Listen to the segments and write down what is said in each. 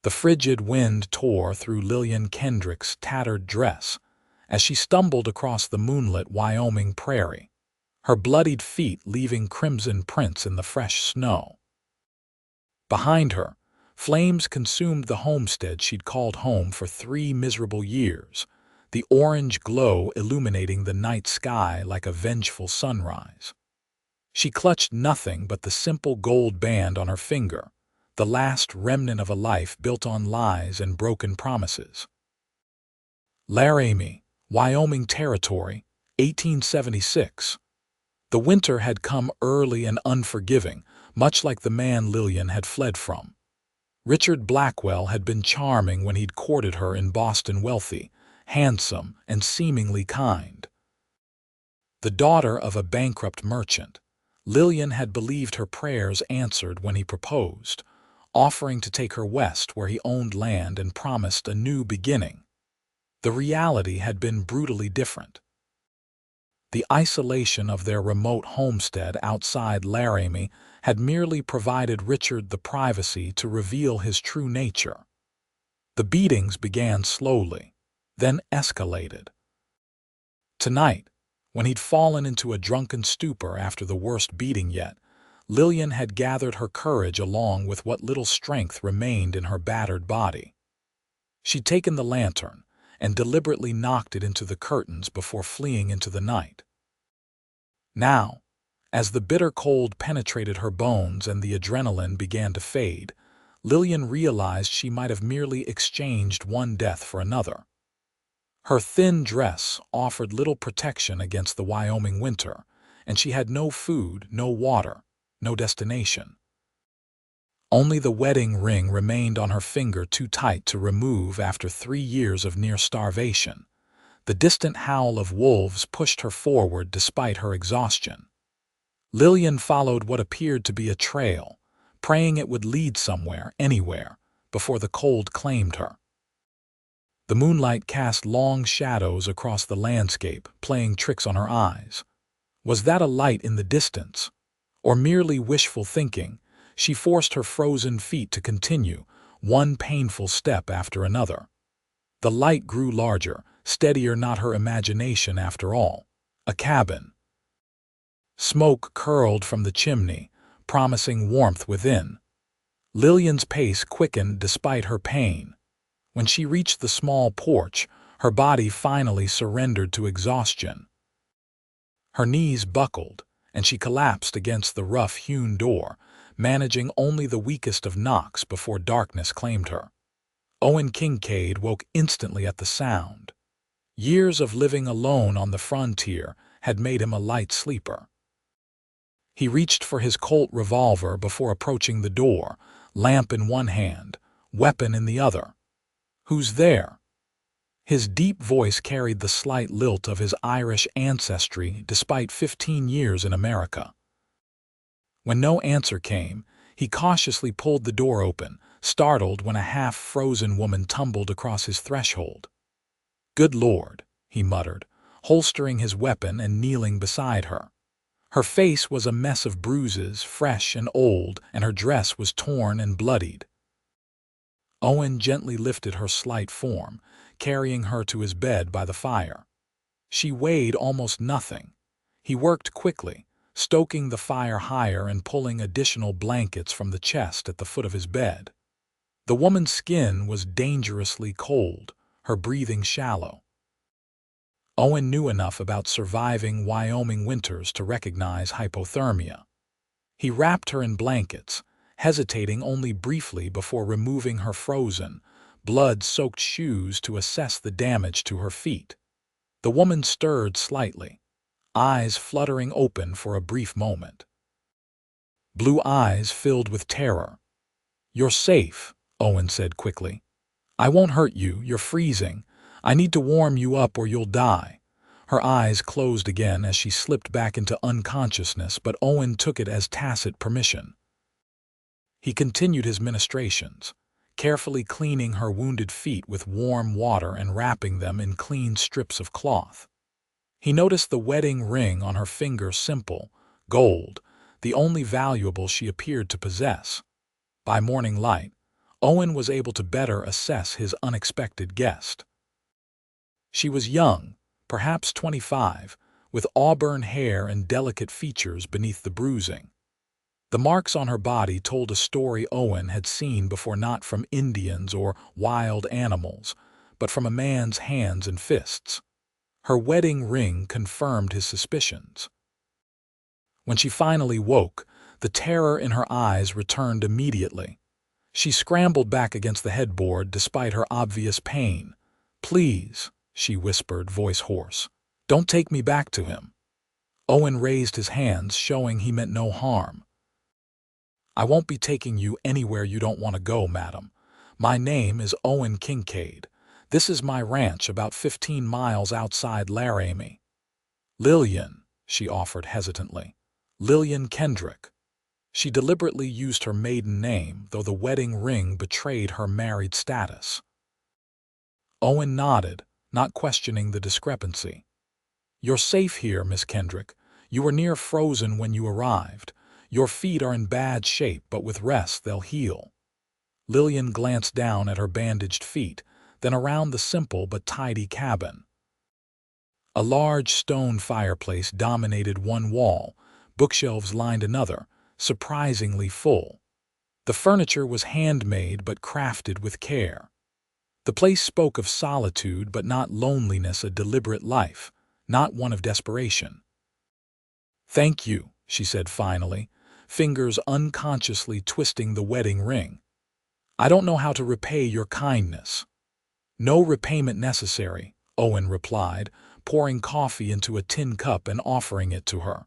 The frigid wind tore through Lillian Kendrick's tattered dress as she stumbled across the moonlit Wyoming prairie, her bloodied feet leaving crimson prints in the fresh snow. Behind her, flames consumed the homestead she'd called home for 3 miserable years, the orange glow illuminating the night sky like a vengeful sunrise. She clutched nothing but the simple gold band on her finger, the last remnant of a life built on lies and broken promises. Laramie, Wyoming Territory, 1876. The winter had come early and unforgiving, much like the man Lillian had fled from. Richard Blackwell had been charming when he'd courted her in Boston, wealthy, handsome, and seemingly kind. The daughter of a bankrupt merchant, Lillian had believed her prayers answered when he proposed, offering to take her west where he owned land and promised a new beginning. The reality had been brutally different. The isolation of their remote homestead outside Laramie had merely provided Richard the privacy to reveal his true nature. The beatings began slowly, then escalated. Tonight, when he'd fallen into a drunken stupor after the worst beating yet, Lillian had gathered her courage along with what little strength remained in her battered body. She'd taken the lantern and deliberately knocked it into the curtains before fleeing into the night. Now, as the bitter cold penetrated her bones and the adrenaline began to fade, Lillian realized she might have merely exchanged one death for another. Her thin dress offered little protection against the Wyoming winter, and she had no food, no water, no destination. Only the wedding ring remained on her finger, too tight to remove after 3 years of near starvation. The distant howl of wolves pushed her forward despite her exhaustion. Lillian followed what appeared to be a trail, praying it would lead somewhere, anywhere, before the cold claimed her. The moonlight cast long shadows across the landscape, playing tricks on her eyes. Was that a light in the distance? Or merely wishful thinking? She forced her frozen feet to continue, one painful step after another. The light grew larger, steadier, not her imagination after all. A cabin. Smoke curled from the chimney, promising warmth within. Lillian's pace quickened despite her pain. When she reached the small porch, her body finally surrendered to exhaustion. Her knees buckled, and she collapsed against the rough-hewn door, managing only the weakest of knocks before darkness claimed her. Owen Kincaid woke instantly at the sound. Years of living alone on the frontier had made him a light sleeper. He reached for his Colt revolver before approaching the door, lamp in one hand, weapon in the other. "Who's there?" His deep voice carried the slight lilt of his Irish ancestry despite 15 years in America. When no answer came, he cautiously pulled the door open, startled when a half-frozen woman tumbled across his threshold. "Good Lord," he muttered, holstering his weapon and kneeling beside her. Her face was a mess of bruises, fresh and old, and her dress was torn and bloodied. Owen gently lifted her slight form, carrying her to his bed by the fire. She weighed almost nothing. He worked quickly, stoking the fire higher and pulling additional blankets from the chest at the foot of his bed. The woman's skin was dangerously cold, her breathing shallow. Owen knew enough about surviving Wyoming winters to recognize hypothermia. He wrapped her in blankets, hesitating only briefly before removing her frozen, blood-soaked shoes to assess the damage to her feet. The woman stirred slightly, eyes fluttering open for a brief moment. Blue eyes filled with terror. "You're safe," Owen said quickly. "I won't hurt you, you're freezing. I need to warm you up or you'll die." Her eyes closed again as she slipped back into unconsciousness, but Owen took it as tacit permission. He continued his ministrations, carefully cleaning her wounded feet with warm water and wrapping them in clean strips of cloth. He noticed the wedding ring on her finger, simple, gold, the only valuable she appeared to possess. By morning light, Owen was able to better assess his unexpected guest. She was young, perhaps 25, with auburn hair and delicate features beneath the bruising. The marks on her body told a story Owen had seen before, not from Indians or wild animals, but from a man's hands and fists. Her wedding ring confirmed his suspicions. When she finally woke, the terror in her eyes returned immediately. She scrambled back against the headboard despite her obvious pain. "Please," she whispered, voice hoarse, "don't take me back to him." Owen raised his hands, showing he meant no harm. "I won't be taking you anywhere you don't want to go, madam. My name is Owen Kincaid. This is my ranch about 15 miles outside Laramie." "Lillian," she offered hesitantly. "Lillian Kendrick." She deliberately used her maiden name, though the wedding ring betrayed her married status. Owen nodded, not questioning the discrepancy. "You're safe here, Miss Kendrick. You were near frozen when you arrived. Your feet are in bad shape, but with rest they'll heal." Lillian glanced down at her bandaged feet, then around the simple but tidy cabin. A large stone fireplace dominated one wall, bookshelves lined another, surprisingly full. The furniture was handmade but crafted with care. The place spoke of solitude but not loneliness, a deliberate life, not one of desperation. "Thank you," she said finally, fingers unconsciously twisting the wedding ring. "I don't know how to repay your kindness." "No repayment necessary," Owen replied, pouring coffee into a tin cup and offering it to her.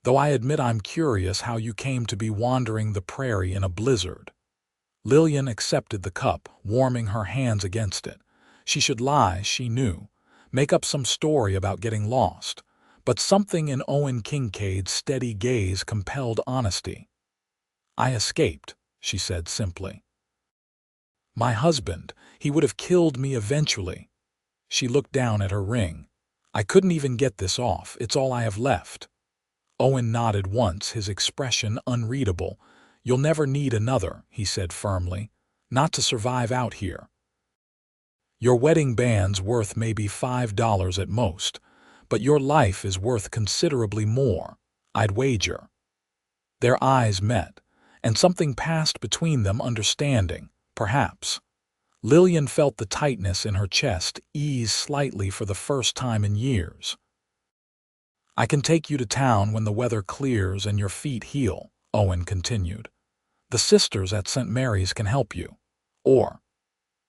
"Though I admit I'm curious how you came to be wandering the prairie in a blizzard." Lillian accepted the cup, warming her hands against it. She should lie, she knew, make up some story about getting lost, but something in Owen Kincaid's steady gaze compelled honesty. "I escaped," she said simply. "My husband, he would have killed me eventually." She looked down at her ring. "I couldn't even get this off. It's all I have left." Owen nodded once, his expression unreadable. "You'll never need another," he said firmly. "Not to survive out here. Your wedding band's worth maybe $5 at most, but your life is worth considerably more, I'd wager." Their eyes met, and something passed between them, understanding, perhaps. Lillian felt the tightness in her chest ease slightly for the first time in years. "I can take you to town when the weather clears and your feet heal," Owen continued. "The sisters at St. Mary's can help you. Or—"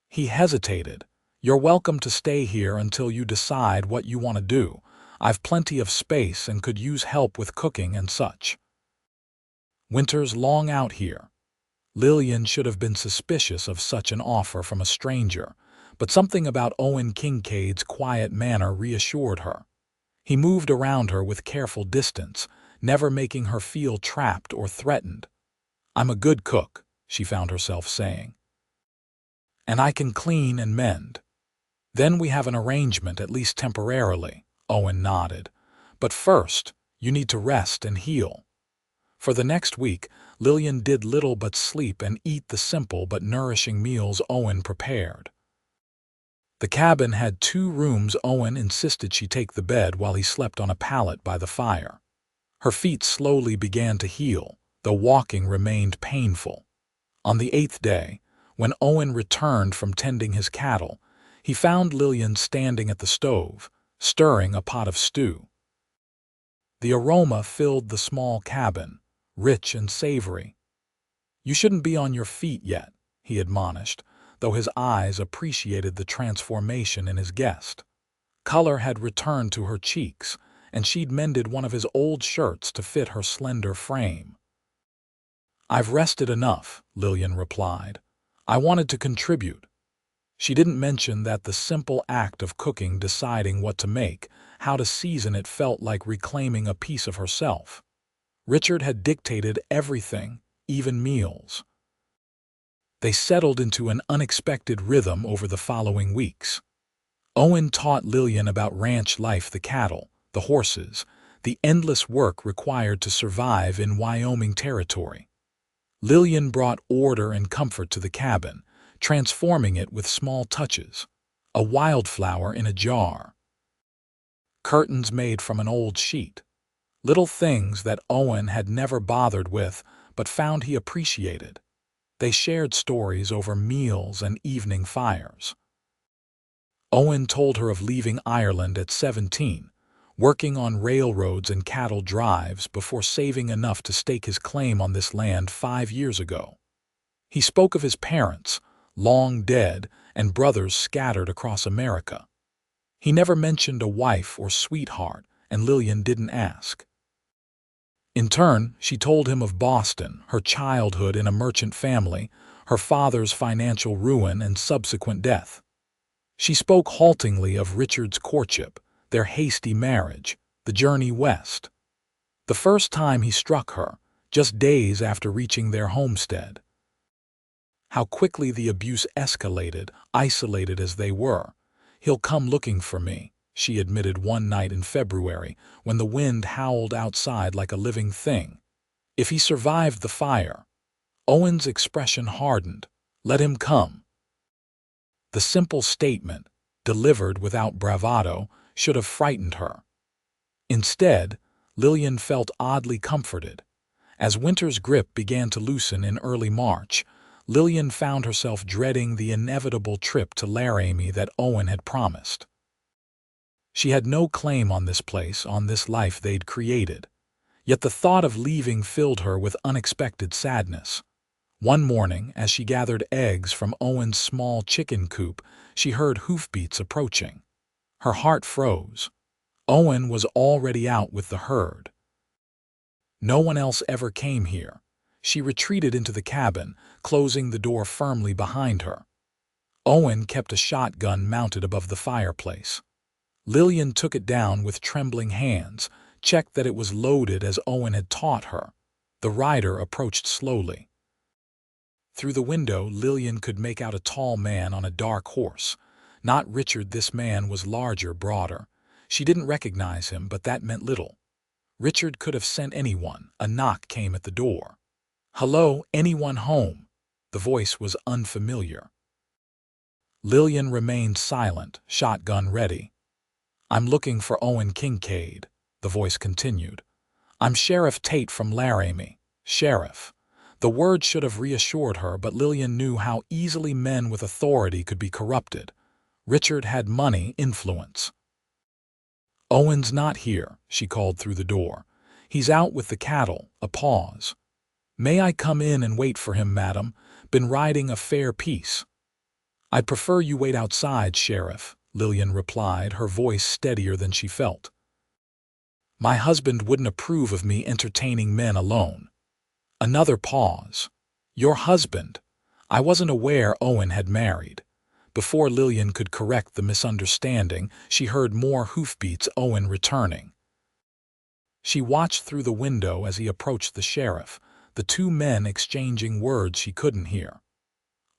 he hesitated. "You're welcome to stay here until you decide what you want to do. I've plenty of space and could use help with cooking and such." "Winter's long out here." Lillian should have been suspicious of such an offer from a stranger, but something about Owen Kincaid's quiet manner reassured her. He moved around her with careful distance, never making her feel trapped or threatened. "I'm a good cook," she found herself saying. "And I can clean and mend." "Then we have an arrangement, at least temporarily," Owen nodded. "But first, you need to rest and heal." For the next week, Lillian did little but sleep and eat the simple but nourishing meals Owen prepared. The cabin had 2 rooms. Owen insisted she take the bed while he slept on a pallet by the fire. Her feet slowly began to heal, though walking remained painful. On the 8th day, when Owen returned from tending his cattle, he found Lillian standing at the stove, stirring a pot of stew. The aroma filled the small cabin, rich and savory. "You shouldn't be on your feet yet," he admonished, though his eyes appreciated the transformation in his guest. Color had returned to her cheeks, and she'd mended one of his old shirts to fit her slender frame. "I've rested enough," Lillian replied. "I wanted to contribute." She didn't mention that the simple act of cooking, deciding what to make, how to season it, felt like reclaiming a piece of herself. Richard had dictated everything, even meals. They settled into an unexpected rhythm over the following weeks. Owen taught Lillian about ranch life, the cattle, the horses, the endless work required to survive in Wyoming territory. Lillian brought order and comfort to the cabin, transforming it with small touches. A wildflower in a jar. Curtains made from an old sheet. Little things that Owen had never bothered with, but found he appreciated. They shared stories over meals and evening fires. Owen told her of leaving Ireland at 17, working on railroads and cattle drives before saving enough to stake his claim on this land 5 years ago. He spoke of his parents, long dead, and brothers scattered across America. He never mentioned a wife or sweetheart, and Lillian didn't ask. In turn, she told him of Boston, her childhood in a merchant family, her father's financial ruin and subsequent death. She spoke haltingly of Richard's courtship, their hasty marriage, the journey west. The first time he struck her, just days after reaching their homestead. How quickly the abuse escalated, isolated as they were. "He'll come looking for me," she admitted one night in February, when the wind howled outside like a living thing. "If he survived the fire." Owen's expression hardened. "Let him come." The simple statement, delivered without bravado, should have frightened her. Instead, Lillian felt oddly comforted. As winter's grip began to loosen in early March, Lillian found herself dreading the inevitable trip to Laramie that Owen had promised. She had no claim on this place, on this life they'd created. Yet the thought of leaving filled her with unexpected sadness. One morning, as she gathered eggs from Owen's small chicken coop, she heard hoofbeats approaching. Her heart froze. Owen was already out with the herd. No one else ever came here. She retreated into the cabin, closing the door firmly behind her. Owen kept a shotgun mounted above the fireplace. Lillian took it down with trembling hands, checked that it was loaded as Owen had taught her. The rider approached slowly. Through the window, Lillian could make out a tall man on a dark horse. Not Richard. This man was larger, broader. She didn't recognize him, but that meant little. Richard could have sent anyone. A knock came at the door. "Hello, anyone home?" The voice was unfamiliar. Lillian remained silent, shotgun ready. "I'm looking for Owen Kincaid," the voice continued. "I'm Sheriff Tate from Laramie." Sheriff. The word should have reassured her, but Lillian knew how easily men with authority could be corrupted. Richard had money, influence. "Owen's not here," she called through the door. "He's out with the cattle." A pause. "May I come in and wait for him, madam? Been riding a fair piece." "I'd prefer you wait outside, Sheriff," Lillian replied, her voice steadier than she felt. "My husband wouldn't approve of me entertaining men alone." Another pause. "Your husband?" I wasn't aware Owen had married. Before Lillian could correct the misunderstanding, she heard more hoofbeats, Owen returning. She watched through the window as he approached the sheriff, the two men exchanging words she couldn't hear.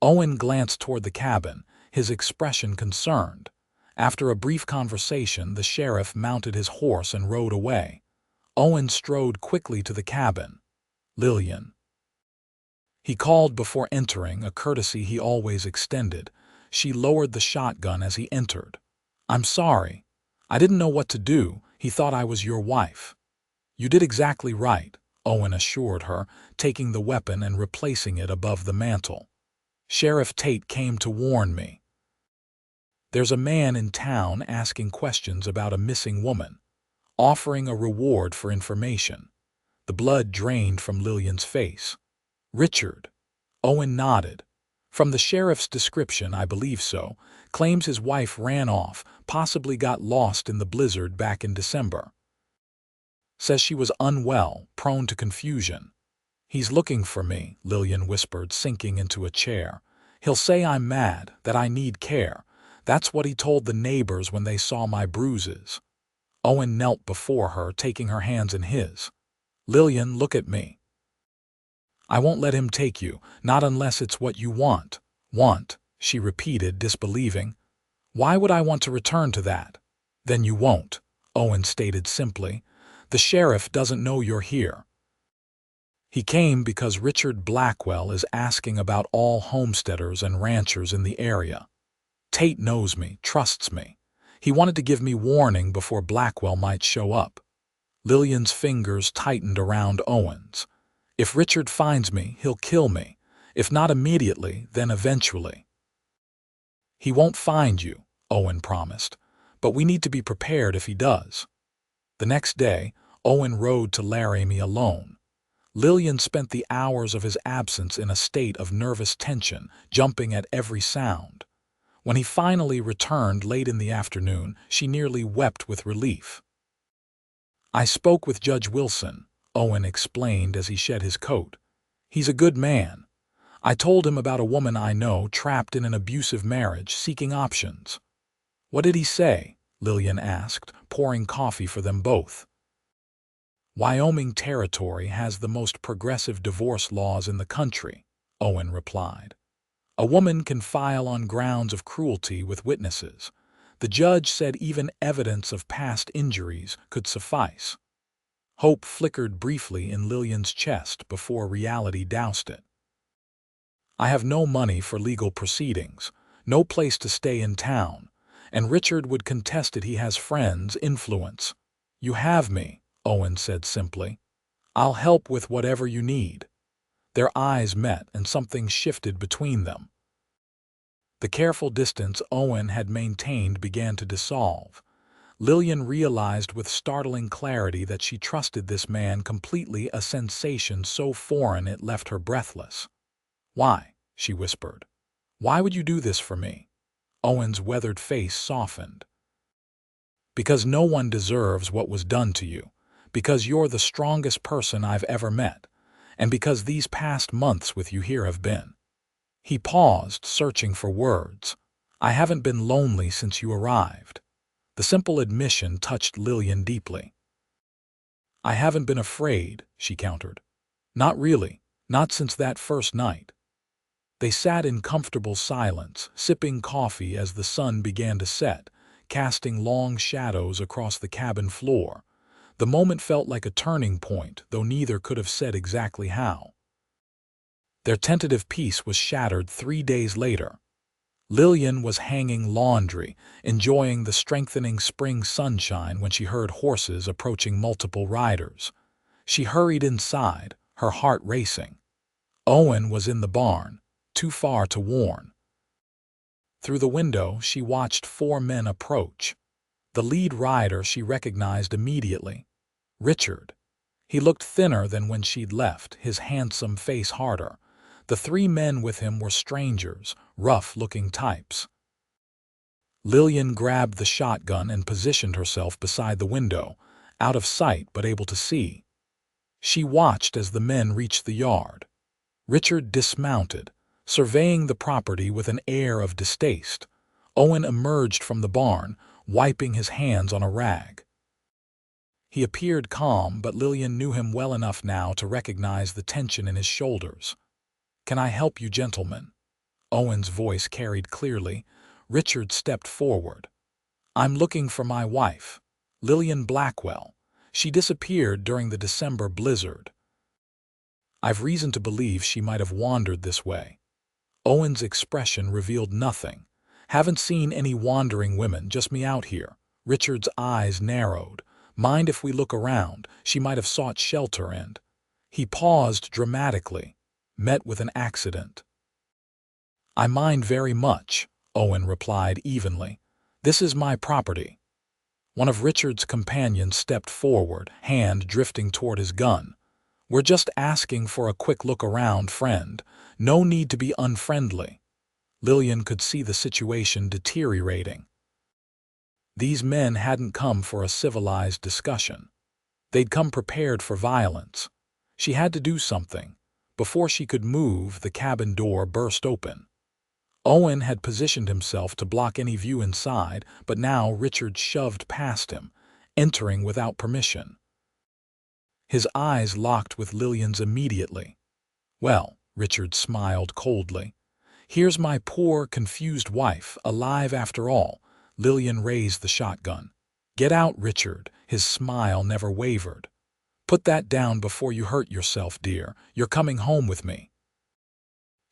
Owen glanced toward the cabin, his expression concerned. After a brief conversation, the sheriff mounted his horse and rode away. Owen strode quickly to the cabin. "Lillian." He called before entering, a courtesy he always extended. She lowered the shotgun as he entered. "I'm sorry. I didn't know what to do. He thought I was your wife." "You did exactly right," Owen assured her, taking the weapon and replacing it above the mantel. "Sheriff Tate came to warn me. There's a man in town asking questions about a missing woman, offering a reward for information." The blood drained from Lillian's face. "Richard?" Owen nodded. "From the sheriff's description, I believe so. Claims his wife ran off, possibly got lost in the blizzard back in December. Says she was unwell, prone to confusion." "He's looking for me," Lillian whispered, sinking into a chair. "He'll say I'm mad, that I need care. That's what he told the neighbors when they saw my bruises." Owen knelt before her, taking her hands in his. "Lillian, look at me. I won't let him take you, not unless it's what you want." "Want?" she repeated, disbelieving. "Why would I want to return to that?" "Then you won't," Owen stated simply. "The sheriff doesn't know you're here." He came because Richard Blackwell is asking about all homesteaders and ranchers in the area. Tate knows me, trusts me. He wanted to give me warning before Blackwell might show up. Lillian's fingers tightened around Owen's. If Richard finds me, he'll kill me. If not immediately, then eventually. He won't find you, Owen promised, but we need to be prepared if he does. The next day, Owen rode to Laramie alone. Lillian spent the hours of his absence in a state of nervous tension, jumping at every sound. When he finally returned late in the afternoon, she nearly wept with relief. "I spoke with Judge Wilson," Owen explained as he shed his coat. "He's a good man. I told him about a woman I know trapped in an abusive marriage, seeking options." "What did he say?" Lillian asked, pouring coffee for them both. "Wyoming territory has the most progressive divorce laws in the country," Owen replied. "A woman can file on grounds of cruelty with witnesses. The judge said even evidence of past injuries could suffice." Hope flickered briefly in Lillian's chest before reality doused it. "I have no money for legal proceedings, no place to stay in town, and Richard would contest it. He has friends, influence." "You have me," Owen said simply. "I'll help with whatever you need." Their eyes met and something shifted between them. The careful distance Owen had maintained began to dissolve. Lillian realized with startling clarity that she trusted this man completely, a sensation so foreign it left her breathless. "Why?" she whispered. "Why would you do this for me?" Owen's weathered face softened. "Because no one deserves what was done to you. Because you're the strongest person I've ever met. And because these past months with you here have been—" He paused, searching for words. "I haven't been lonely since you arrived." The simple admission touched Lillian deeply. "I haven't been afraid," she countered. "Not really, not since that first night." They sat in comfortable silence, sipping coffee as the sun began to set, casting long shadows across the cabin floor. The moment felt like a turning point, though neither could have said exactly how. Their tentative peace was shattered 3 days later. Lillian was hanging laundry, enjoying the strengthening spring sunshine when she heard horses approaching multiple riders. She hurried inside, her heart racing. Owen was in the barn, too far to warn. Through the window, she watched 4 men approach. The lead rider she recognized immediately. Richard. He looked thinner than when she'd left, his handsome face harder. The 3 men with him were strangers, rough-looking types. Lillian grabbed the shotgun and positioned herself beside the window, out of sight but able to see. She watched as the men reached the yard. Richard dismounted, surveying the property with an air of distaste. Owen emerged from the barn, wiping his hands on a rag. He appeared calm, but Lillian knew him well enough now to recognize the tension in his shoulders. "Can I help you, gentlemen?" Owen's voice carried clearly. Richard stepped forward. "I'm looking for my wife, Lillian Blackwell. She disappeared during the December blizzard. I've reason to believe she might have wandered this way." Owen's expression revealed nothing. "Haven't seen any wandering women, just me out here." Richard's eyes narrowed. "Mind if we look around? She might have sought shelter and—" He paused dramatically. "Met with an accident." "I mind very much," Owen replied evenly. "This is my property." One of Richard's companions stepped forward, hand drifting toward his gun. "We're just asking for a quick look around, friend. No need to be unfriendly." Lillian could see the situation deteriorating. These men hadn't come for a civilized discussion. They'd come prepared for violence. She had to do something. Before she could move, the cabin door burst open. Owen had positioned himself to block any view inside, but now Richard shoved past him, entering without permission. His eyes locked with Lillian's immediately. "Well," Richard smiled coldly. "Here's my poor, confused wife, alive after all." Lillian raised the shotgun. "Get out, Richard." His smile never wavered. Put that down before you hurt yourself, dear. You're coming home with me.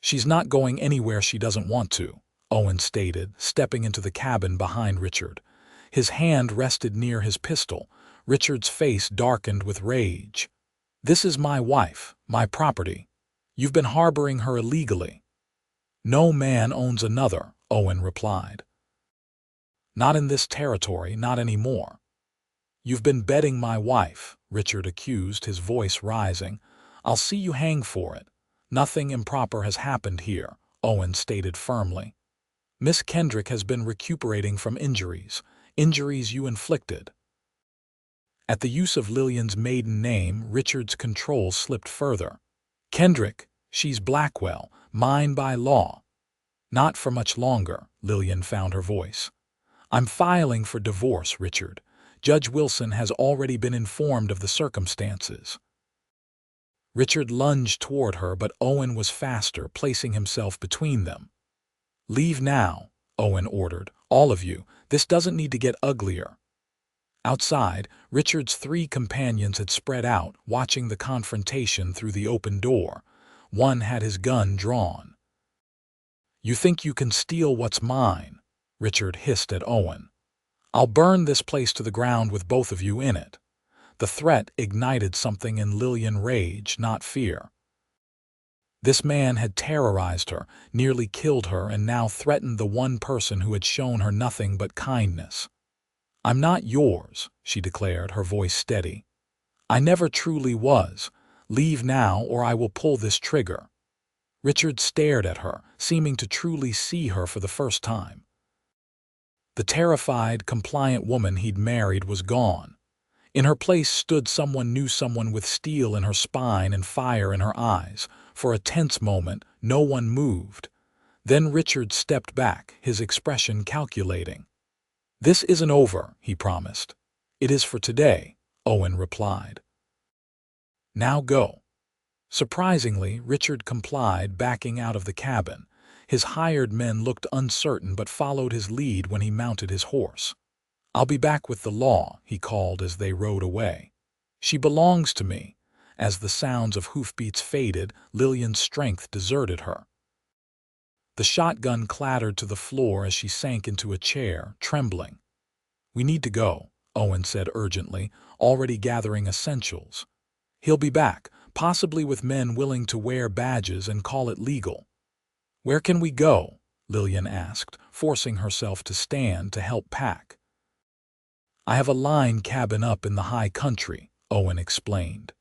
She's not going anywhere she doesn't want to, Owen stated, stepping into the cabin behind Richard. His hand rested near his pistol. Richard's face darkened with rage. This is my wife, my property. You've been harboring her illegally. No man owns another, Owen replied. Not in this territory, not anymore. You've been bedding my wife, Richard accused, his voice rising. I'll see you hang for it. Nothing improper has happened here, Owen stated firmly. Miss Kendrick has been recuperating from injuries you inflicted. At the use of Lillian's maiden name, Richard's control slipped further. Kendrick, she's Blackwell, mine by law. Not for much longer, Lillian found her voice. I'm filing for divorce, Richard. Judge Wilson has already been informed of the circumstances. Richard lunged toward her, but Owen was faster, placing himself between them. Leave now, Owen ordered. All of you. This doesn't need to get uglier. Outside, Richard's 3 companions had spread out, watching the confrontation through the open door. One had his gun drawn. You think you can steal what's mine? Richard hissed at Owen. I'll burn this place to the ground with both of you in it. The threat ignited something in Lillian: rage, not fear. This man had terrorized her, nearly killed her, and now threatened the one person who had shown her nothing but kindness. I'm not yours, she declared, her voice steady. I never truly was. Leave now or I will pull this trigger. Richard stared at her, seeming to truly see her for the first time. The terrified, compliant woman he'd married was gone. In her place stood someone new, someone with steel in her spine and fire in her eyes. For a tense moment, no one moved. Then Richard stepped back, his expression calculating. This isn't over, he promised. It is for today, Owen replied. Now go. Surprisingly, Richard complied, backing out of the cabin. His hired men looked uncertain but followed his lead when he mounted his horse. I'll be back with the law, he called as they rode away. She belongs to me. As the sounds of hoofbeats faded, Lillian's strength deserted her. The shotgun clattered to the floor as she sank into a chair, trembling. We need to go, Owen said urgently, already gathering essentials. He'll be back, possibly with men willing to wear badges and call it legal. Where can we go? Lillian asked, forcing herself to stand to help pack. I have a line cabin up in the high country, Owen explained.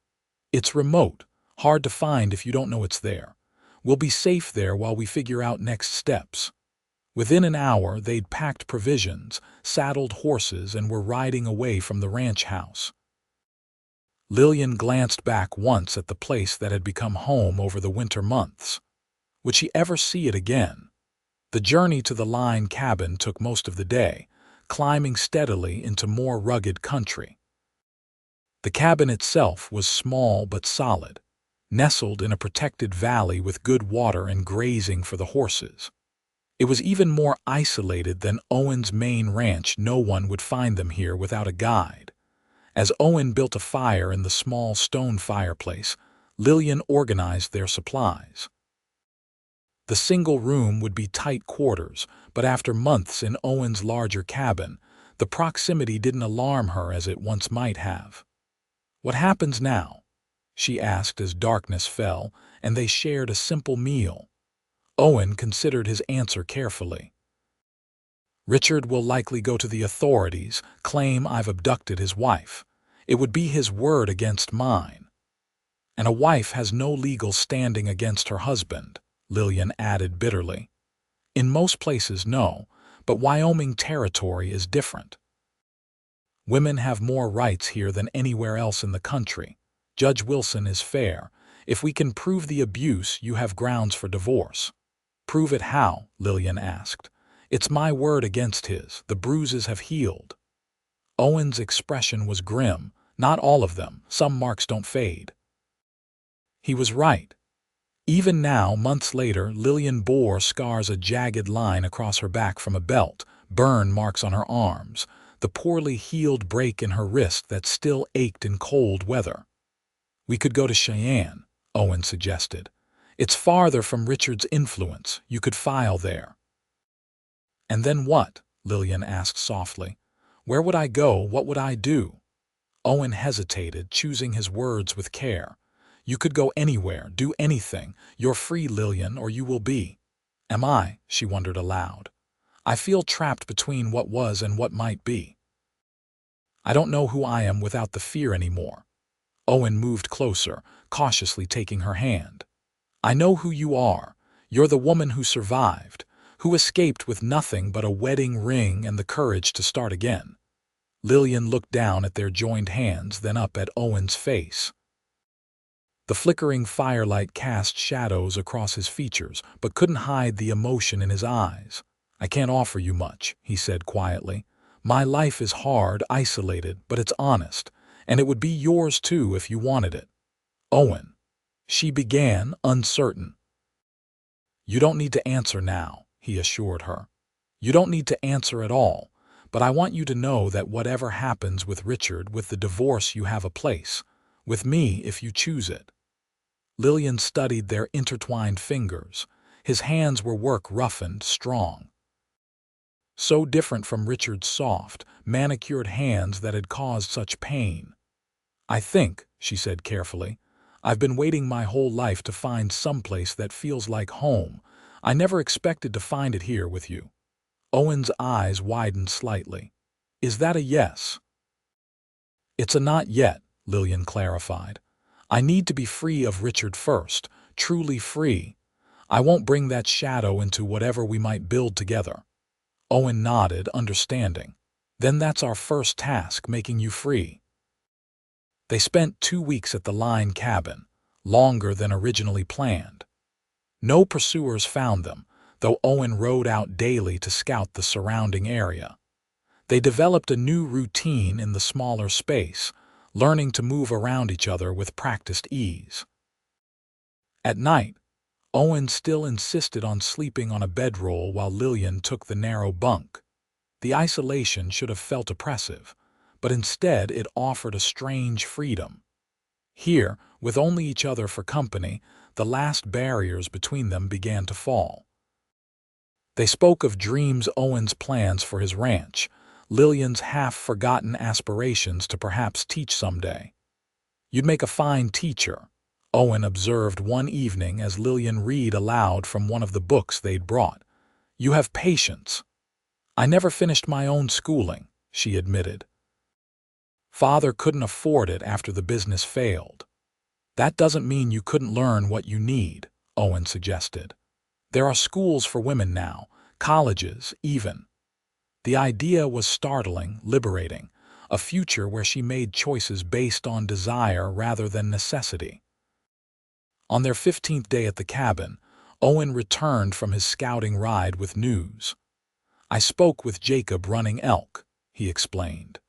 It's remote, hard to find if you don't know it's there. We'll be safe there while we figure out next steps. Within an hour, they'd packed provisions, saddled horses, and were riding away from the ranch house. Lillian glanced back once at the place that had become home over the winter months. Would she ever see it again? The journey to the line cabin took most of the day, climbing steadily into more rugged country. The cabin itself was small but solid, nestled in a protected valley with good water and grazing for the horses. It was even more isolated than Owen's main ranch. No one would find them here without a guide. As Owen built a fire in the small stone fireplace, Lillian organized their supplies. The single room would be tight quarters, but after months in Owen's larger cabin, the proximity didn't alarm her as it once might have. What happens now? She asked as darkness fell, and they shared a simple meal. Owen considered his answer carefully. Richard will likely go to the authorities, claim I've abducted his wife. It would be his word against mine. And a wife has no legal standing against her husband, Lillian added bitterly. In most places, no, but Wyoming territory is different. Women have more rights here than anywhere else in the country. Judge Wilson is fair. If we can prove the abuse, you have grounds for divorce. Prove it how? Lillian asked. It's my word against his. The bruises have healed. Owen's expression was grim. Not all of them. Some marks don't fade. He was right. Even now, months later, Lillian bore scars, a jagged line across her back from a belt, burn marks on her arms, the poorly healed break in her wrist that still ached in cold weather. We could go to Cheyenne, Owen suggested. It's farther from Richard's influence. You could file there. And then what? Lillian asked softly. Where would I go? What would I do? Owen hesitated, choosing his words with care. You could go anywhere, do anything. You're free, Lillian, or you will be. Am I? She wondered aloud. I feel trapped between what was and what might be. I don't know who I am without the fear anymore. Owen moved closer, cautiously taking her hand. I know who you are. You're the woman who survived, who escaped with nothing but a wedding ring and the courage to start again. Lillian looked down at their joined hands, then up at Owen's face. The flickering firelight cast shadows across his features, but couldn't hide the emotion in his eyes. I can't offer you much, he said quietly. My life is hard, isolated, but it's honest, and it would be yours too if you wanted it. Owen. She began, uncertain. You don't need to answer now, he assured her. You don't need to answer at all, but I want you to know that whatever happens with Richard, with the divorce, you have a place. With me, if you choose it. Lillian studied their intertwined fingers. His hands were work-roughened, strong. So different from Richard's soft, manicured hands that had caused such pain. I think, she said carefully, I've been waiting my whole life to find someplace that feels like home. I never expected to find it here with you. Owen's eyes widened slightly. Is that a yes? It's a not yet, Lillian clarified. I need to be free of Richard first, truly free. I won't bring that shadow into whatever we might build together. Owen nodded, understanding. Then that's our first task, making you free. They spent 2 weeks at the Line cabin, longer than originally planned. No pursuers found them, though Owen rode out daily to scout the surrounding area. They developed a new routine in the smaller space, learning to move around each other with practiced ease. At night, Owen still insisted on sleeping on a bedroll while Lillian took the narrow bunk. The isolation should have felt oppressive, but instead it offered a strange freedom. Here, with only each other for company, the last barriers between them began to fall. They spoke of dreams, Owen's plans for his ranch, Lillian's half-forgotten aspirations to perhaps teach someday. You'd make a fine teacher, Owen observed one evening as Lillian read aloud from one of the books they'd brought. You have patience. I never finished my own schooling, she admitted. Father couldn't afford it after the business failed. That doesn't mean you couldn't learn what you need, Owen suggested. There are schools for women now, colleges, even. The idea was startling, liberating, a future where she made choices based on desire rather than necessity. On their 15th day at the cabin, Owen returned from his scouting ride with news. I spoke with Jacob running elk, he explained.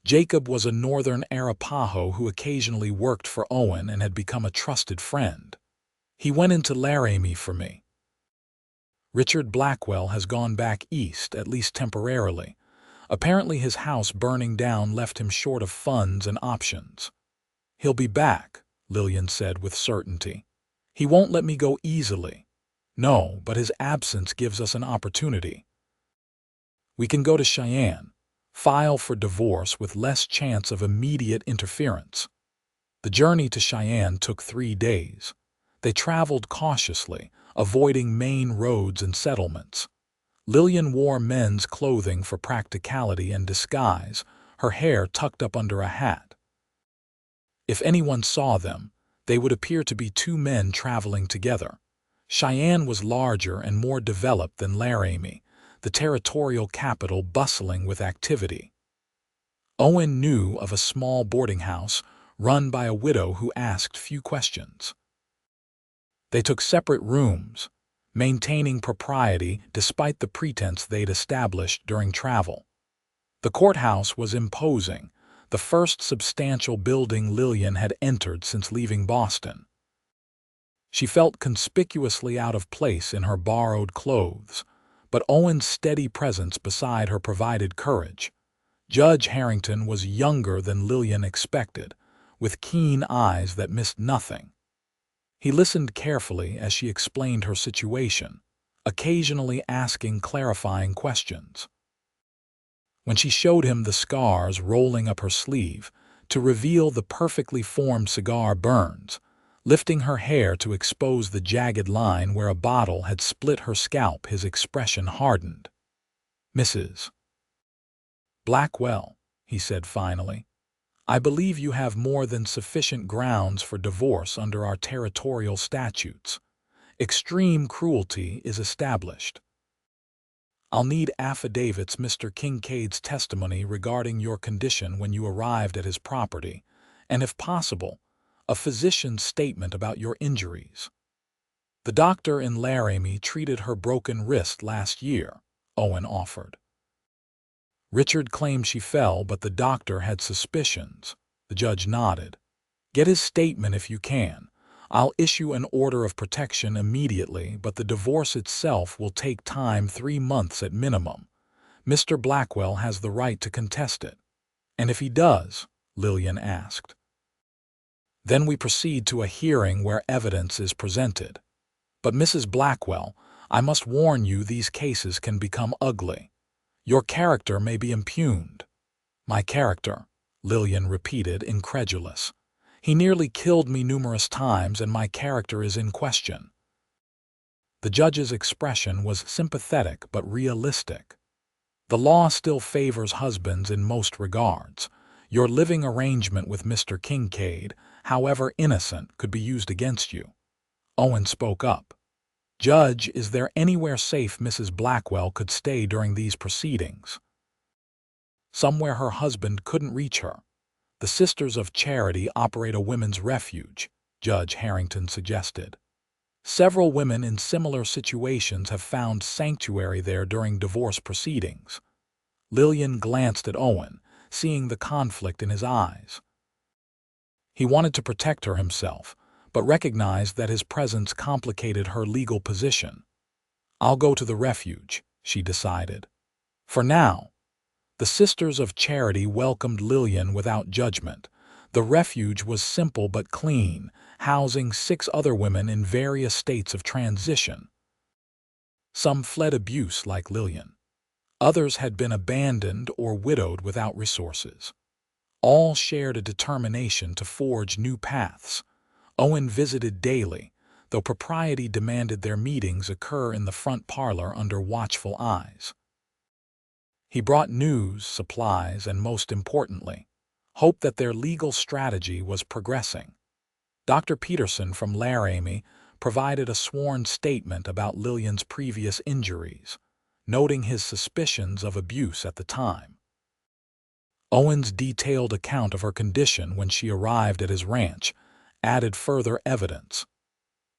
Jacob was a northern Arapaho who occasionally worked for Owen and had become a trusted friend. He went into Laramie for me. Richard Blackwell has gone back east, at least temporarily. Apparently his house burning down left him short of funds and options. He'll be back, Lillian said with certainty. He won't let me go easily. No, but his absence gives us an opportunity. We can go to Cheyenne, file for divorce with less chance of immediate interference. The journey to Cheyenne took 3 days. They traveled cautiously, avoiding main roads and settlements. Lillian wore men's clothing for practicality and disguise, her hair tucked up under a hat. If anyone saw them, they would appear to be 2 men traveling together. Cheyenne was larger and more developed than Laramie, the territorial capital bustling with activity. Owen knew of a small boarding house run by a widow who asked few questions. They took separate rooms, maintaining propriety despite the pretense they'd established during travel. The courthouse was imposing, the first substantial building Lillian had entered since leaving Boston. She felt conspicuously out of place in her borrowed clothes, but Owen's steady presence beside her provided courage. Judge Harrington was younger than Lillian expected, with keen eyes that missed nothing. He listened carefully as she explained her situation, occasionally asking clarifying questions. When she showed him the scars rolling up her sleeve to reveal the perfectly formed cigar burns, lifting her hair to expose the jagged line where a bottle had split her scalp, his expression hardened. "Mrs. Blackwell," he said finally, "I believe you have more than sufficient grounds for divorce under our territorial statutes. Extreme cruelty is established. I'll need affidavits, Mr. Kincaid's testimony regarding your condition when you arrived at his property, and if possible, a physician's statement about your injuries. The doctor in Laramie treated her broken wrist last year," Owen offered. Richard claimed she fell, but the doctor had suspicions. The judge nodded. "Get his statement if you can. I'll issue an order of protection immediately, but the divorce itself will take time, 3 months at minimum. Mr. Blackwell has the right to contest it." "And if he does?" Lillian asked. "Then we proceed to a hearing where evidence is presented. But Mrs. Blackwell, I must warn you, these cases can become ugly. Your character may be impugned." "My character?" Lillian repeated, incredulous. "He nearly killed me numerous times, and my character is in question." The judge's expression was sympathetic but realistic. "The law still favors husbands in most regards. Your living arrangement with Mr. Kincaid, however innocent, could be used against you." Owen spoke up. "Judge, is there anywhere safe Mrs. Blackwell could stay during these proceedings?" "Somewhere her husband couldn't reach her. The Sisters of Charity operate a women's refuge," Judge Harrington suggested. "Several women in similar situations have found sanctuary there during divorce proceedings." Lillian glanced at Owen, seeing the conflict in his eyes. He wanted to protect her himself, but recognized that his presence complicated her legal position. "I'll go to the refuge," she decided. "For now." The Sisters of Charity welcomed Lillian without judgment. The refuge was simple but clean, housing 6 other women in various states of transition. Some fled abuse like Lillian. Others had been abandoned or widowed without resources. All shared a determination to forge new paths. Owen visited daily, though propriety demanded their meetings occur in the front parlor under watchful eyes. He brought news, supplies, and most importantly, hope that their legal strategy was progressing. Dr. Peterson from Laramie provided a sworn statement about Lillian's previous injuries, noting his suspicions of abuse at the time. Owen's detailed account of her condition when she arrived at his ranch added further evidence.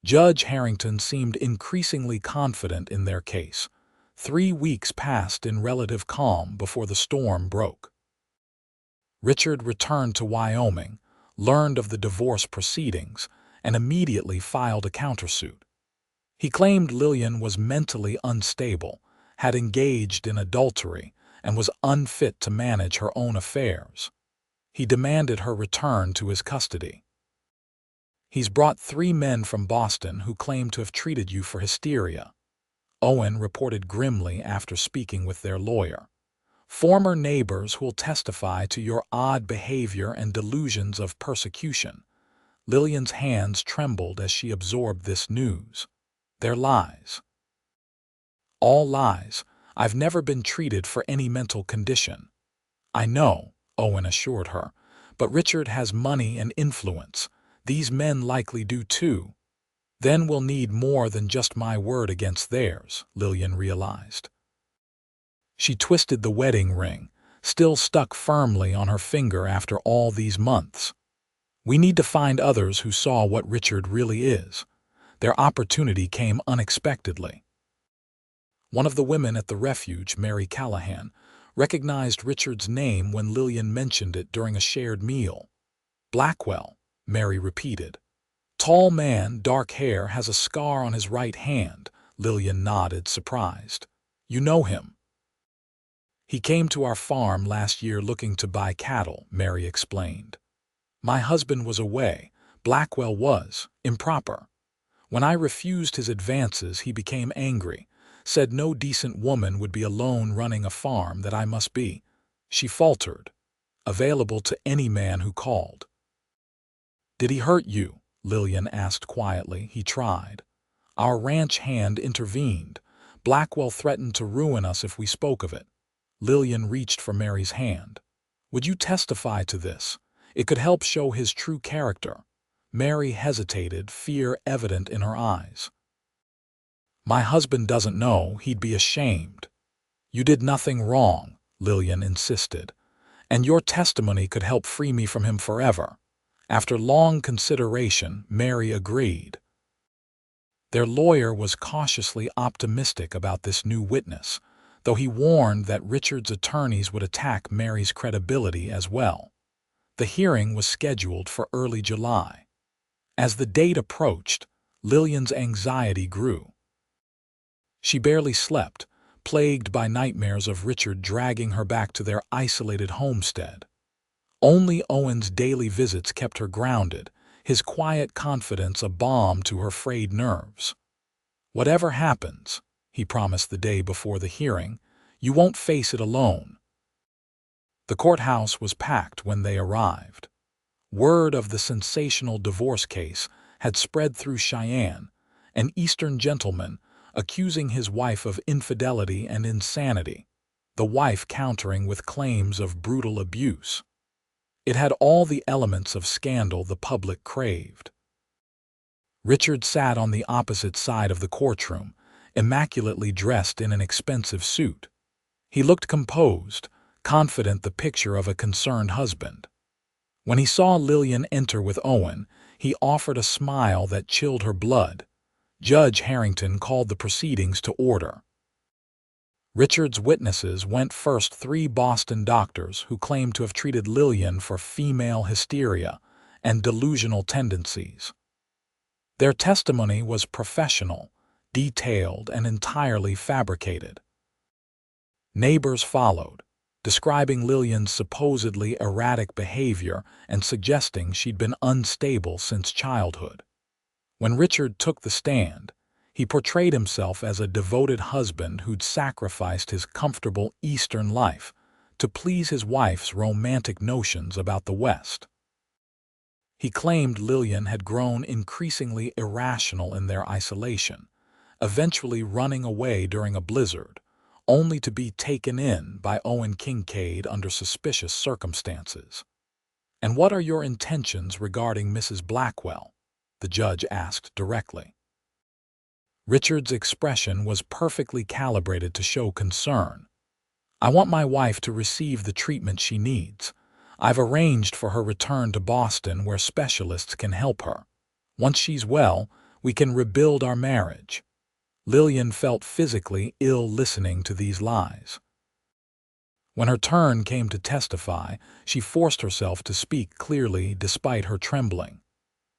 Judge Harrington seemed increasingly confident in their case. 3 weeks passed in relative calm before the storm broke. Richard returned to Wyoming, learned of the divorce proceedings, and immediately filed a countersuit. He claimed Lillian was mentally unstable, had engaged in adultery, and was unfit to manage her own affairs. He demanded her return to his custody. "He's brought 3 men from Boston who claim to have treated you for hysteria," Owen reported grimly after speaking with their lawyer. "Former neighbors who'll testify to your odd behavior and delusions of persecution." Lillian's hands trembled as she absorbed this news. "They're lies." "All lies. I've never been treated for any mental condition." "I know," Owen assured her, "but Richard has money and influence. These men likely do too." "Then we'll need more than just my word against theirs," Lillian realized. She twisted the wedding ring, still stuck firmly on her finger after all these months. "We need to find others who saw what Richard really is." Their opportunity came unexpectedly. One of the women at the refuge, Mary Callahan, recognized Richard's name when Lillian mentioned it during a shared meal. "Blackwell," Mary repeated. "Tall man, dark hair, has a scar on his right hand." Lillian nodded, surprised. "You know him?" "He came to our farm last year looking to buy cattle," Mary explained. My husband was away. Blackwell was improper. When I refused his advances, he became angry, said no decent woman would be alone running a farm, that I must be, she faltered, available to any man who called. Did he hurt you? Lillian asked quietly. He tried. Our ranch hand intervened. Blackwell threatened to ruin us if we spoke of it. Lillian reached for Mary's hand. Would you testify to this? It could help show his true character. Mary hesitated, fear evident in her eyes. My husband doesn't know. He'd be ashamed. You did nothing wrong, Lillian insisted, and your testimony could help free me from him forever. After long consideration, Mary agreed. Their lawyer was cautiously optimistic about this new witness, though he warned that Richard's attorneys would attack Mary's credibility as well. The hearing was scheduled for early July. As the date approached, Lillian's anxiety grew. She barely slept, plagued by nightmares of Richard dragging her back to their isolated homestead. Only Owen's daily visits kept her grounded, his quiet confidence a balm to her frayed nerves. Whatever happens, he promised the day before the hearing, you won't face it alone. The courthouse was packed when they arrived. Word of the sensational divorce case had spread through Cheyenne, an Eastern gentleman accusing his wife of infidelity and insanity, the wife countering with claims of brutal abuse. It had all the elements of scandal the public craved. Richard sat on the opposite side of the courtroom, immaculately dressed in an expensive suit. He looked composed, confident, the picture of a concerned husband. When he saw Lillian enter with Owen, he offered a smile that chilled her blood. Judge Harrington called the proceedings to order. Richard's witnesses went first: 3 Boston doctors who claimed to have treated Lillian for female hysteria and delusional tendencies. Their testimony was professional, detailed, and entirely fabricated. Neighbors followed, describing Lillian's supposedly erratic behavior and suggesting she'd been unstable since childhood. When Richard took the stand, he portrayed himself as a devoted husband who'd sacrificed his comfortable Eastern life to please his wife's romantic notions about the West. He claimed Lillian had grown increasingly irrational in their isolation, eventually running away during a blizzard, only to be taken in by Owen Kincaid under suspicious circumstances. "And what are your intentions regarding Mrs. Blackwell?" the judge asked directly. Richard's expression was perfectly calibrated to show concern. "I want my wife to receive the treatment she needs. I've arranged for her return to Boston where specialists can help her. Once she's well, we can rebuild our marriage." Lillian felt physically ill listening to these lies. When her turn came to testify, she forced herself to speak clearly despite her trembling.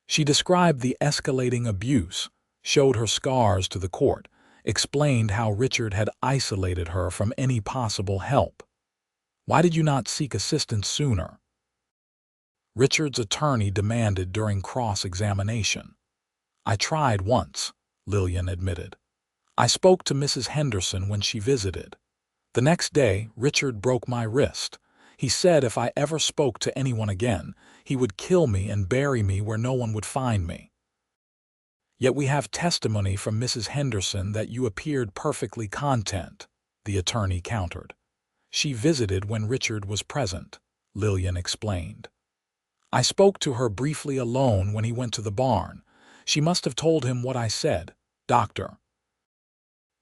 She described the escalating abuse, showed her scars to the court, explained how Richard had isolated her from any possible help. "Why did you not seek assistance sooner?" Richard's attorney demanded during cross-examination. "I tried once," Lillian admitted. "I spoke to Mrs. Henderson when she visited. The next day, Richard broke my wrist. He said if I ever spoke to anyone again, he would kill me and bury me where no one would find me." "Yet we have testimony from Mrs. Henderson that you appeared perfectly content," the attorney countered. "She visited when Richard was present," Lillian explained. "I spoke to her briefly alone when he went to the barn. She must have told him what I said, Doctor."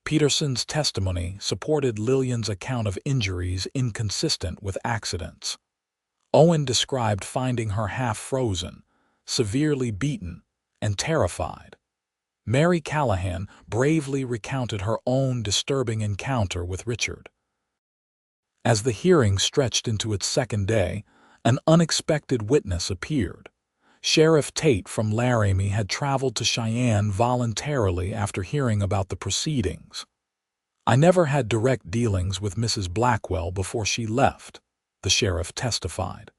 Peterson's testimony supported Lillian's account of injuries inconsistent with accidents. Owen described finding her half-frozen, severely beaten, and terrified. Mary Callahan bravely recounted her own disturbing encounter with Richard. As the hearing stretched into its second day, an unexpected witness appeared. Sheriff Tate from Laramie had traveled to Cheyenne voluntarily after hearing about the proceedings. "I never had direct dealings with Mrs. Blackwell before she left," the sheriff testified.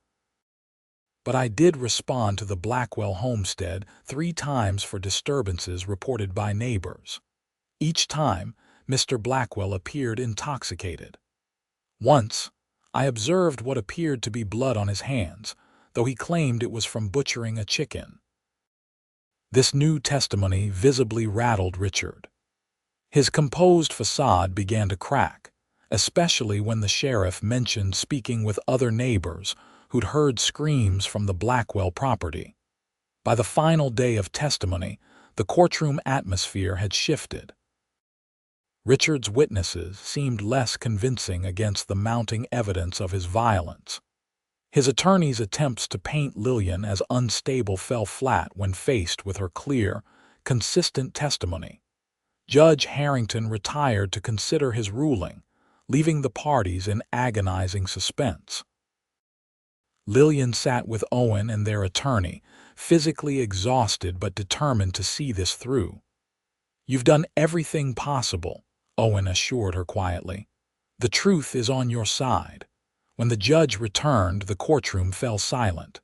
But I did respond to the Blackwell homestead 3 times for disturbances reported by neighbors. Each time, Mr. Blackwell appeared intoxicated. Once, I observed what appeared to be blood on his hands, though he claimed it was from butchering a chicken. This new testimony visibly rattled Richard. His composed facade began to crack, especially when the sheriff mentioned speaking with other neighbors who'd heard screams from the Blackwell property. By the final day of testimony, the courtroom atmosphere had shifted. Richard's witnesses seemed less convincing against the mounting evidence of his violence. His attorney's attempts to paint Lillian as unstable fell flat when faced with her clear, consistent testimony. Judge Harrington retired to consider his ruling, leaving the parties in agonizing suspense. Lillian sat with Owen and their attorney, physically exhausted but determined to see this through. "You've done everything possible," Owen assured her quietly. "The truth is on your side." When the judge returned, the courtroom fell silent.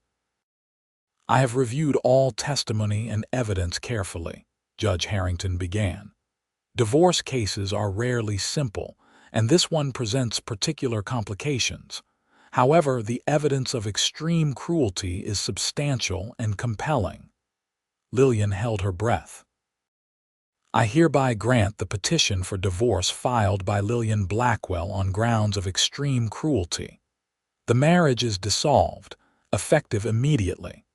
"I have reviewed all testimony and evidence carefully," Judge Harrington began. "Divorce cases are rarely simple, and this one presents particular complications. However, the evidence of extreme cruelty is substantial and compelling." Lillian held her breath. "I hereby grant the petition for divorce filed by Lillian Blackwell on grounds of extreme cruelty. The marriage is dissolved, effective immediately.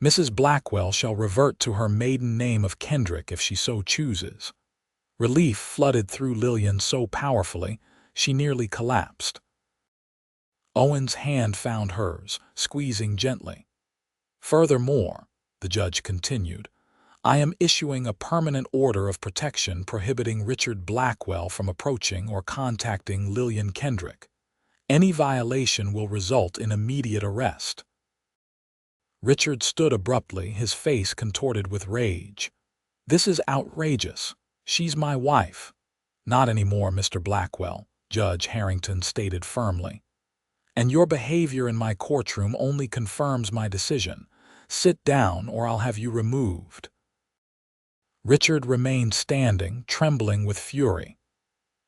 Mrs. Blackwell shall revert to her maiden name of Kendrick if she so chooses." Relief flooded through Lillian so powerfully, she nearly collapsed. Owen's hand found hers, squeezing gently. "Furthermore," the judge continued, "I am issuing a permanent order of protection prohibiting Richard Blackwell from approaching or contacting Lillian Kendrick. Any violation will result in immediate arrest." Richard stood abruptly, his face contorted with rage. "This is outrageous. She's my wife." "Not anymore, Mr. Blackwell," Judge Harrington stated firmly. "And your behavior in my courtroom only confirms my decision. Sit down or I'll have you removed." Richard remained standing, trembling with fury.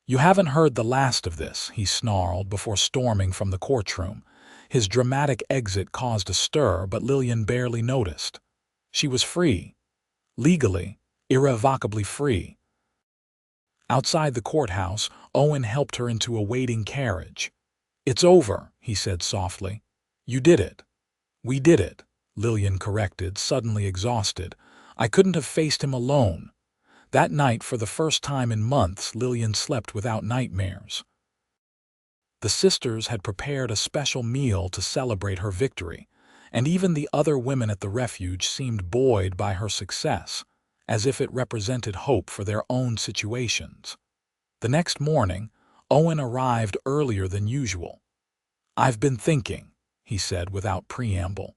"You haven't heard the last of this," he snarled before storming from the courtroom. His dramatic exit caused a stir, but Lillian barely noticed. She was free. Legally, irrevocably free. Outside the courthouse, Owen helped her into a waiting carriage. "It's over," he said softly. "You did it." "We did it," Lillian corrected, suddenly exhausted. "I couldn't have faced him alone." That night, for the first time in months, Lillian slept without nightmares. The sisters had prepared a special meal to celebrate her victory, and even the other women at the refuge seemed buoyed by her success, as if it represented hope for their own situations. The next morning, Owen arrived earlier than usual. "I've been thinking," he said without preamble.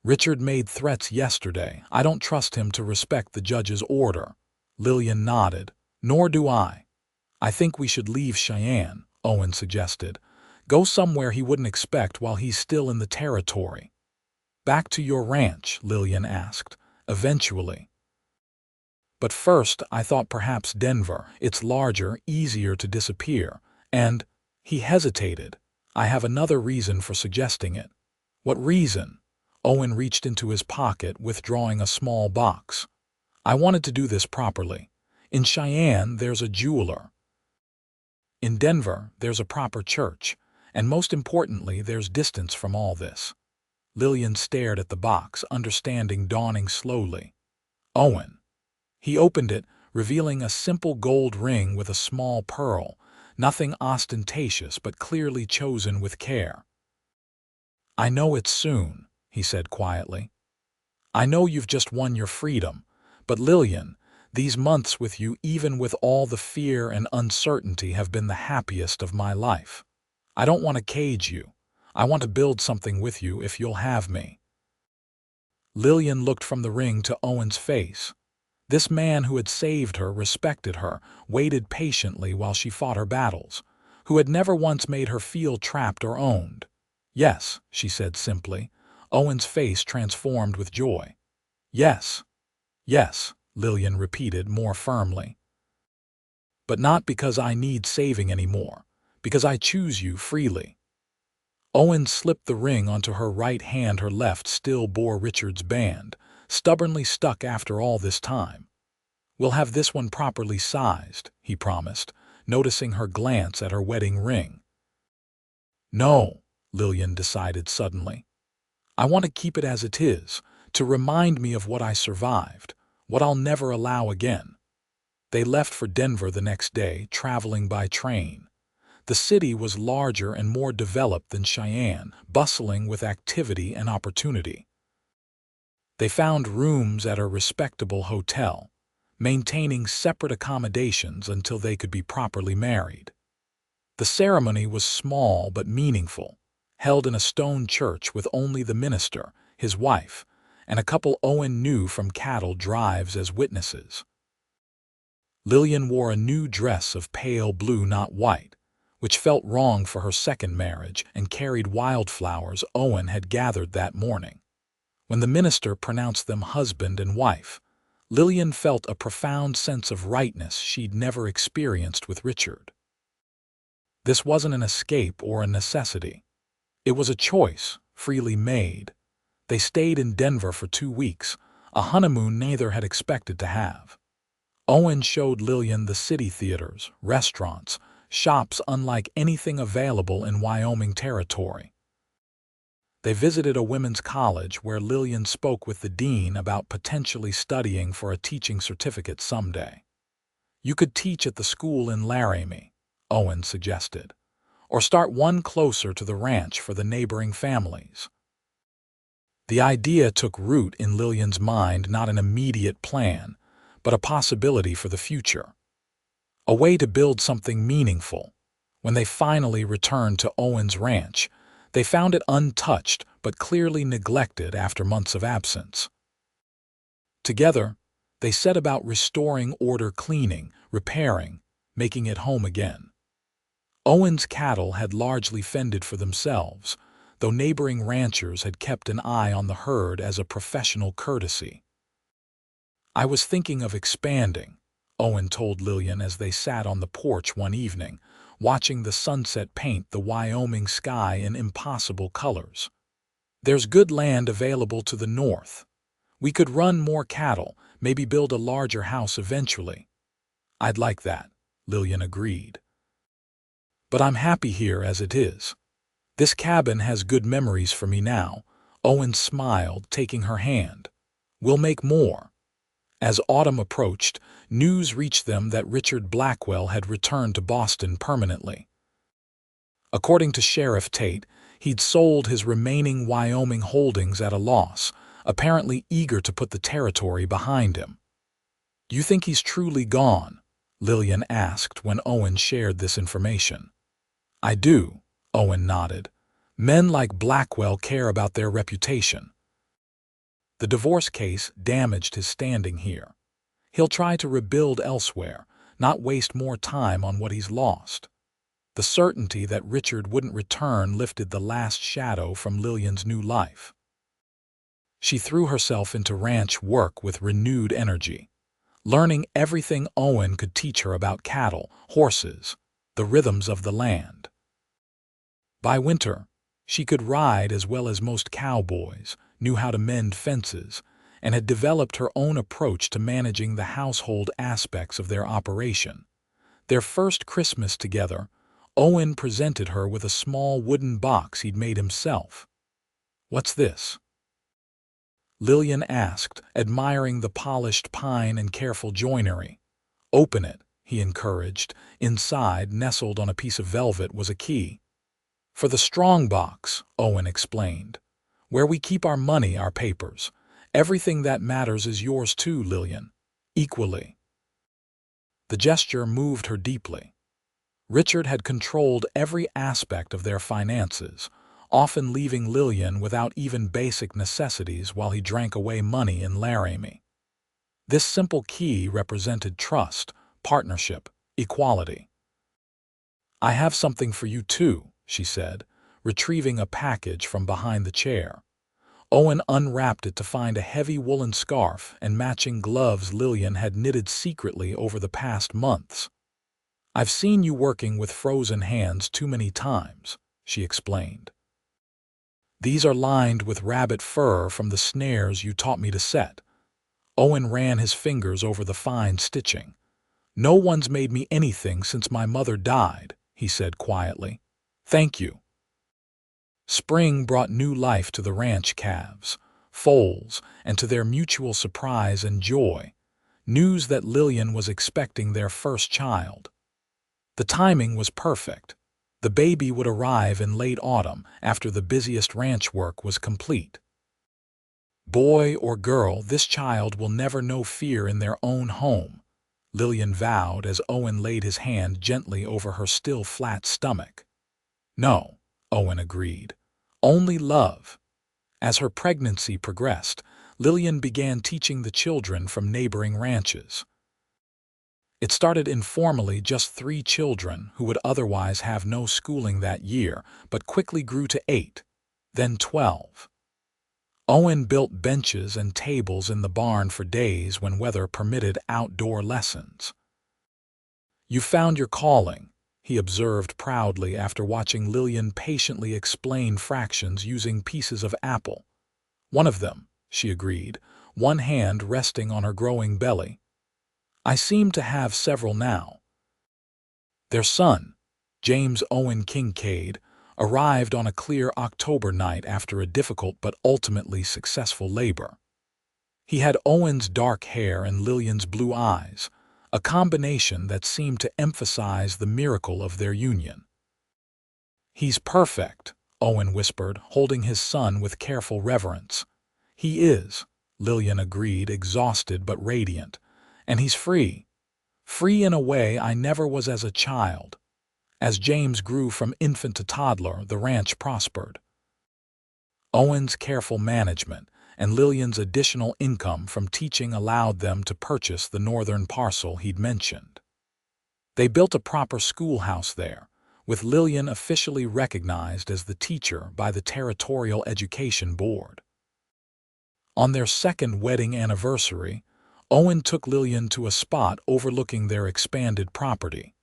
"Richard made threats yesterday. I don't trust him to respect the judge's order." Lillian nodded. "Nor do I." "I think we should leave Cheyenne," Owen suggested. "Go somewhere he wouldn't expect while he's still in the territory." "Back to your ranch?" Lillian asked. "Eventually. But first, I thought perhaps Denver. It's larger, easier to disappear, and—" He hesitated. "I have another reason for suggesting it." "What reason?" Owen reached into his pocket, withdrawing a small box. "I wanted to do this properly. In Cheyenne, there's a jeweler. In Denver, there's a proper church. And most importantly, there's distance from all this." Lillian stared at the box, understanding dawning slowly. "Owen." He opened it, revealing a simple gold ring with a small pearl, nothing ostentatious but clearly chosen with care. "I know it's soon," he said quietly. "I know you've just won your freedom, but Lillian, these months with you, even with all the fear and uncertainty, have been the happiest of my life. I don't want to cage you. I want to build something with you if you'll have me." Lillian looked from the ring to Owen's face. This man who had saved her, respected her, waited patiently while she fought her battles, who had never once made her feel trapped or owned. "Yes," she said simply, Owen's face transformed with joy. Yes, yes, Lillian repeated more firmly. But not because I need saving anymore, because I choose you freely. Owen slipped the ring onto her right hand. Her left still bore Richard's band, stubbornly stuck after all this time. We'll have this one properly sized, he promised, noticing her glance at her wedding ring. No, Lillian decided suddenly. I want to keep it as it is, to remind me of what I survived, what I'll never allow again. They left for Denver the next day, traveling by train. The city was larger and more developed than Cheyenne, bustling with activity and opportunity. They found rooms at a respectable hotel, maintaining separate accommodations until they could be properly married. The ceremony was small but meaningful, held in a stone church with only the minister, his wife, and a couple Owen knew from cattle drives as witnesses. Lillian wore a new dress of pale blue, not white, which felt wrong for her second marriage, and carried wildflowers Owen had gathered that morning. When the minister pronounced them husband and wife, Lillian felt a profound sense of rightness she'd never experienced with Richard. This wasn't an escape or a necessity. It was a choice, freely made. They stayed in Denver for 2 weeks, a honeymoon neither had expected to have. Owen showed Lillian the city theaters, restaurants, shops unlike anything available in Wyoming territory. They visited a women's college where Lillian spoke with the dean about potentially studying for a teaching certificate someday. You could teach at the school in Laramie, Owen suggested, or start one closer to the ranch for the neighboring families. The idea took root in Lillian's mind, not an immediate plan, but a possibility for the future. A way to build something meaningful. When they finally returned to Owen's ranch, they found it untouched but clearly neglected after months of absence. Together, they set about restoring order, cleaning, repairing, making it home again. Owen's cattle had largely fended for themselves, though neighboring ranchers had kept an eye on the herd as a professional courtesy. I was thinking of expanding, Owen told Lillian as they sat on the porch one evening, watching the sunset paint the Wyoming sky in impossible colors. There's good land available to the north. We could run more cattle, maybe build a larger house eventually. I'd like that, Lillian agreed. But I'm happy here as it is. This cabin has good memories for me now, Owen smiled, taking her hand. We'll make more. As autumn approached, news reached them that Richard Blackwell had returned to Boston permanently. According to Sheriff Tate, he'd sold his remaining Wyoming holdings at a loss, apparently eager to put the territory behind him. "You think he's truly gone?" Lillian asked when Owen shared this information. "I do," Owen nodded. "Men like Blackwell care about their reputation. The divorce case damaged his standing here. He'll try to rebuild elsewhere, not waste more time on what he's lost." The certainty that Richard wouldn't return lifted the last shadow from Lillian's new life. She threw herself into ranch work with renewed energy, learning everything Owen could teach her about cattle, horses, the rhythms of the land. By winter, she could ride as well as most cowboys, knew how to mend fences, and had developed her own approach to managing the household aspects of their operation. Their first Christmas together, Owen presented her with a small wooden box he'd made himself. "What's this?" Lillian asked, admiring the polished pine and careful joinery. "Open it," he encouraged. Inside, nestled on a piece of velvet, was a key. "For the strong box," Owen explained. "Where we keep our money, our papers. Everything that matters is yours too, Lillian. Equally." The gesture moved her deeply. Richard had controlled every aspect of their finances, often leaving Lillian without even basic necessities while he drank away money in Laramie. This simple key represented trust, partnership, equality. "I have something for you too," she said, retrieving a package from behind the chair. Owen unwrapped it to find a heavy woolen scarf and matching gloves Lillian had knitted secretly over the past months. "I've seen you working with frozen hands too many times," she explained. "These are lined with rabbit fur from the snares you taught me to set." Owen ran his fingers over the fine stitching. "No one's made me anything since my mother died," he said quietly. "Thank you." Spring brought new life to the ranch calves, foals, and to their mutual surprise and joy, news that Lillian was expecting their first child. The timing was perfect. The baby would arrive in late autumn after the busiest ranch work was complete. "Boy or girl, this child will never know fear in their own home," Lillian vowed as Owen laid his hand gently over her still flat stomach. "No," Owen agreed. "Only love." As her pregnancy progressed, Lillian began teaching the children from neighboring ranches. It started informally, just 3 children who would otherwise have no schooling that year, but quickly grew to 8, then 12. Owen built benches and tables in the barn for days when weather permitted outdoor lessons. "You found your calling," he observed proudly after watching Lillian patiently explain fractions using pieces of apple. "One of them," she agreed, one hand resting on her growing belly. "I seem to have several now." Their son, James Owen Kincaid, arrived on a clear October night after a difficult but ultimately successful labor. He had Owen's dark hair and Lillian's blue eyes, a combination that seemed to emphasize the miracle of their union. "He's perfect," Owen whispered, holding his son with careful reverence. "He is," Lillian agreed, exhausted but radiant. "And he's free. Free in a way I never was as a child." As James grew from infant to toddler, the ranch prospered. Owen's careful management and Lillian's additional income from teaching allowed them to purchase the northern parcel he'd mentioned. They built a proper schoolhouse there, with Lillian officially recognized as the teacher by the Territorial Education Board. On their second wedding anniversary, Owen took Lillian to a spot overlooking their expanded property.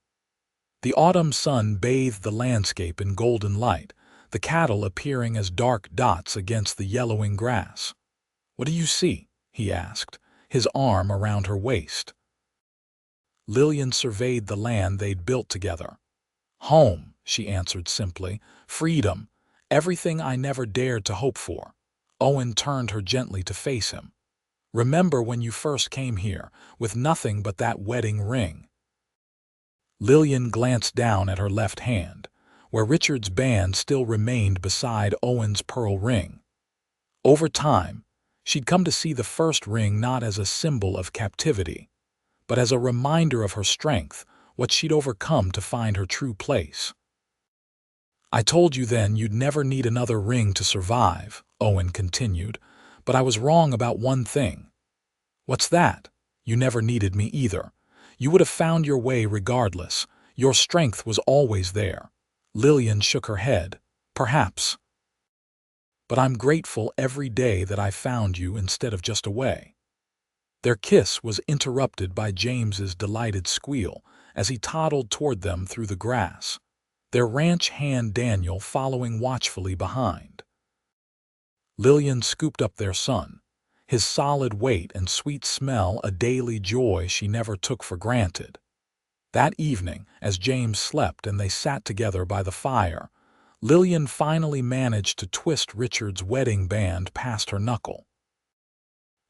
The autumn sun bathed the landscape in golden light, the cattle appearing as dark dots against the yellowing grass. "What do you see?" he asked, his arm around her waist. Lillian surveyed the land they'd built together. "Home," she answered simply. "Freedom. Everything I never dared to hope for." Owen turned her gently to face him. "Remember when you first came here, with nothing but that wedding ring?" Lillian glanced down at her left hand, where Richard's band still remained beside Owen's pearl ring. Over time, she'd come to see the first ring not as a symbol of captivity, but as a reminder of her strength, what she'd overcome to find her true place. "I told you then you'd never need another ring to survive," Owen continued, "but I was wrong about one thing." "What's that?" "You never needed me either. You would have found your way regardless. Your strength was always there." Lillian shook her head. "Perhaps. But I'm grateful every day that I found you instead of just a way." Their kiss was interrupted by James's delighted squeal as he toddled toward them through the grass, their ranch hand Daniel following watchfully behind. Lillian scooped up their son, his solid weight and sweet smell a daily joy she never took for granted. That evening, as James slept and they sat together by the fire, Lillian finally managed to twist Richard's wedding band past her knuckle.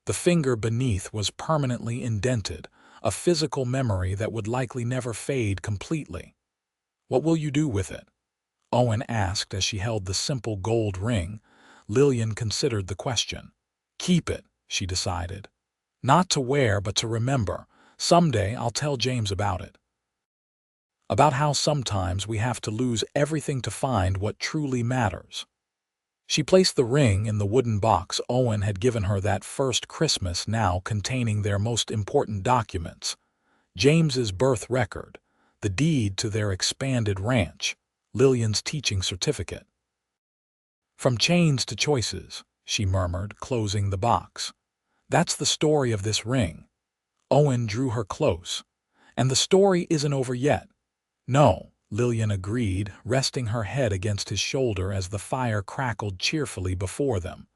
The finger beneath was permanently indented, a physical memory that would likely never fade completely. "What will you do with it?" Owen asked as she held the simple gold ring. Lillian considered the question. "Keep it," she decided. "Not to wear, but to remember. Someday I'll tell James about it. About how sometimes we have to lose everything to find what truly matters." She placed the ring in the wooden box Owen had given her that first Christmas, now containing their most important documents: James's birth record, the deed to their expanded ranch, Lillian's teaching certificate. "From chains to choices," she murmured, closing the box. "That's the story of this ring." Owen drew her close. "And the story isn't over yet." "No," Lillian agreed, resting her head against his shoulder as the fire crackled cheerfully before them.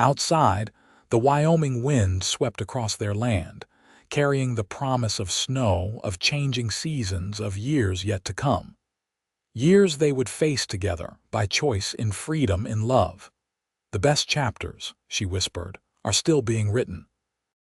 Outside, the Wyoming wind swept across their land, carrying the promise of snow, of changing seasons, of years yet to come. Years they would face together, by choice, in freedom, in love. "The best chapters," she whispered, "are still being written."